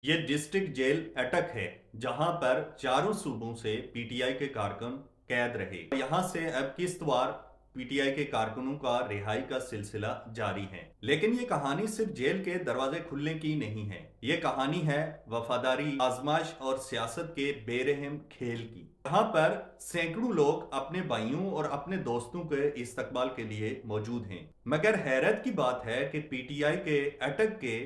یہ district jail اٹک ہے جہاں پر چاروں صوبوں سے پی ٹی آئی کے کارکن قید رہے۔ یہاں سے اب قسط وار پی ٹی آئی کے کارکنوں کا رہائی کا سلسلہ جاری ہے۔ لیکن یہ کہانی صرف جیل کے دروازے کھلنے کی نہیں ہے، یہ کہانی ہے وفاداری، آزمائش اور سیاست کے بے رحم کھیل کی۔ یہاں پر سینکڑوں لوگ اپنے بھائیوں اور اپنے دوستوں کے استقبال کے لیے موجود ہیں، مگر حیرت کی بات ہے کہ پی ٹی آئی کے اٹک کے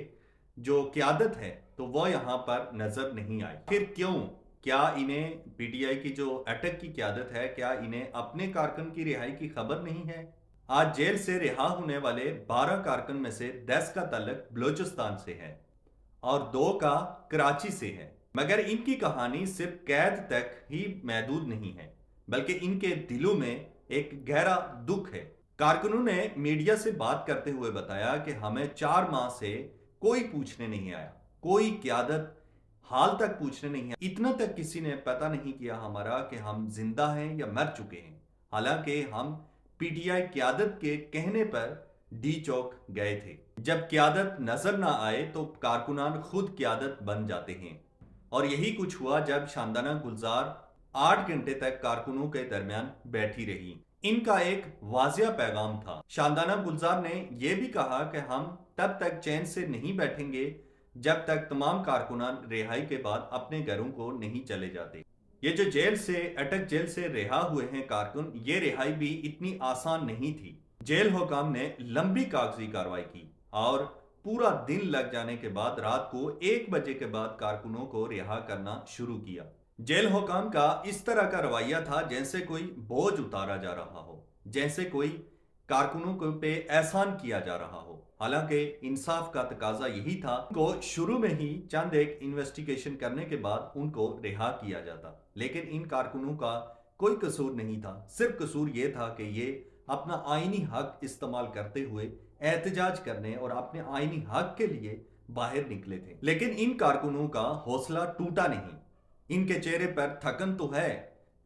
جو قیادت ہے تو وہ یہاں پر نظر نہیں آئی۔ پھر کیوں؟ کیا انہیں پی ٹی آئی کی جو اٹک کی قیادت ہے، کیا انہیں اپنے کارکن کی رہائی کی خبر نہیں ہے؟ آج جیل سے رہا ہونے والے 12 کارکن میں سے 10 کا تعلق بلوچستان سے ہے اور 2 کا کراچی سے ہے، مگر ان کی کہانی صرف قید تک ہی محدود نہیں ہے، بلکہ ان کے دلوں میں ایک گہرا دکھ ہے۔ کارکنوں نے میڈیا سے بات کرتے ہوئے بتایا کہ ہمیں 4 ماہ سے کوئی پوچھنے نہیں آیا، کوئی قیادت حال تک پوچھنے نہیں آیا، اتنا تک کسی نے پتہ نہیں کیا ہمارا کہ ہم زندہ ہیں یا مر چکے ہیں، حالانکہ ہم پی ٹی آئی قیادت کے کہنے پر ڈی چوک گئے تھے۔ جب قیادت نظر نہ آئے تو کارکنان خود قیادت بن جاتے ہیں، اور یہی کچھ ہوا جب شاندانہ گلزار 8 گھنٹے تک کارکنوں کے درمیان بیٹھی رہی۔ ان کا ایک واضح پیغام تھا۔ شاندانہ گلزار نے یہ بھی کہا کہ ہم تب تک چین سے نہیں بیٹھیں گے جب تک تمام کارکنان رہائی کے بعد اپنے گھروں کو نہیں چلے جاتے۔ یہ جو جیل سے اٹک جیل سے رہا ہوئے ہیں کارکن، یہ رہائی بھی اتنی آسان نہیں تھی۔ جیل حکام نے لمبی کاغذی کارروائی کی اور پورا دن لگ جانے کے بعد رات کو 1 بجے کے بعد کارکنوں کو رہا کرنا شروع کیا۔ جیل حکام کا اس طرح کا رویہ تھا جیسے کوئی بوجھ اتارا جا رہا ہو، جیسے کوئی کارکنوں کو پہ احسان کیا جا رہا ہو، حالانکہ انصاف کا تقاضا یہی تھا کو شروع میں ہی چند ایک انویسٹیگیشن کرنے کے بعد ان کو رہا کیا جاتا۔ لیکن ان کارکنوں کا کوئی قصور نہیں تھا، صرف قصور یہ تھا کہ یہ اپنا آئینی حق استعمال کرتے ہوئے احتجاج کرنے اور اپنے آئینی حق کے لیے باہر نکلے تھے۔ لیکن ان کارکنوں کا حوصلہ ٹوٹا نہیں، ان کے چہرے پر تھکن تو ہے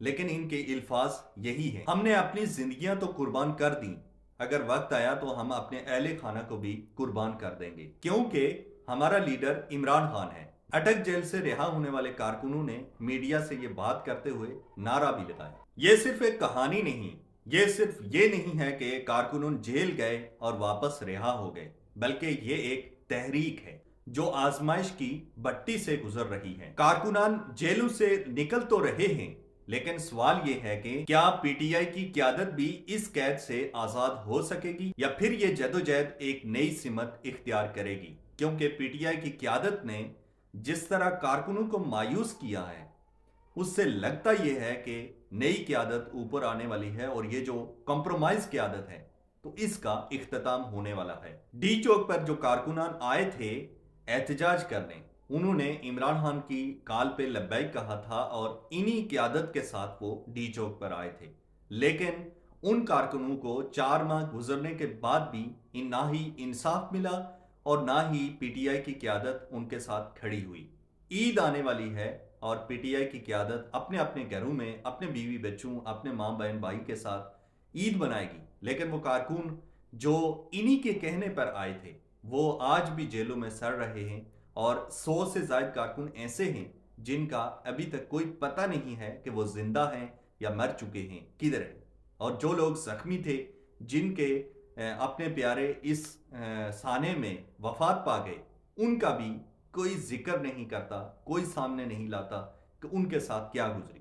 لیکن ان کے الفاظ یہی ہیں: ہم نے اپنی زندگیاں تو قربان کر دیں، اگر وقت آیا تو ہم اپنے اہل خانہ کو بھی قربان کر دیں گے، کیونکہ ہمارا لیڈر عمران خان ہے۔ اٹک جیل سے رہا ہونے والے کارکنوں نے میڈیا سے یہ بات کرتے ہوئے نعرہ بھی لگایا۔ یہ صرف ایک کہانی نہیں، یہ صرف یہ نہیں ہے کہ کارکنون جیل گئے اور واپس رہا ہو گئے، بلکہ یہ ایک تحریک ہے جو آزمائش کی بٹی سے گزر رہی ہے۔ کارکنان جیلوں سے نکل تو رہے ہیں، لیکن سوال یہ ہے کہ کیا پی ٹی آئی کی قیادت بھی اس قید سے آزاد ہو سکے گی، یا پھر یہ جدوجہد ایک نئی سمت اختیار کرے گی؟ کیونکہ پی ٹی آئی کی قیادت نے جس طرح کارکنوں کو مایوس کیا ہے، اس سے لگتا یہ ہے کہ نئی قیادت اوپر آنے والی ہے، اور یہ جو کمپرومائز قیادت ہے تو اس کا اختتام ہونے والا ہے۔ ڈی چوک پر جو کارکنان آئے تھے احتجاج کرنے، انہوں نے عمران خان کی کال پہ لبیک کہا تھا اور انہی قیادت کے ساتھ وہ ڈی چوک پر آئے تھے، لیکن ان کارکنوں کو 4 ماہ گزرنے کے بعد بھی نہ ہی انصاف ملا اور نہ ہی پی ٹی آئی کی قیادت ان کے ساتھ کھڑی ہوئی۔ عید آنے والی ہے اور پی ٹی آئی کی قیادت اپنے اپنے گھروں میں اپنے بیوی بچوں، اپنے ماں بہن بھائی کے ساتھ عید منائے گی، لیکن وہ کارکن جو انہی کے کہنے پر آئے تھے وہ آج بھی جیلوں میں سڑ رہے ہیں، اور 100 سے زائد کارکن ایسے ہیں جن کا ابھی تک کوئی پتہ نہیں ہے کہ وہ زندہ ہیں یا مر چکے ہیں، کدھر ہیں، اور جو لوگ زخمی تھے، جن کے اپنے پیارے اس سانے میں وفات پا گئے، ان کا بھی کوئی ذکر نہیں کرتا، کوئی سامنے نہیں لاتا کہ ان کے ساتھ کیا گزری۔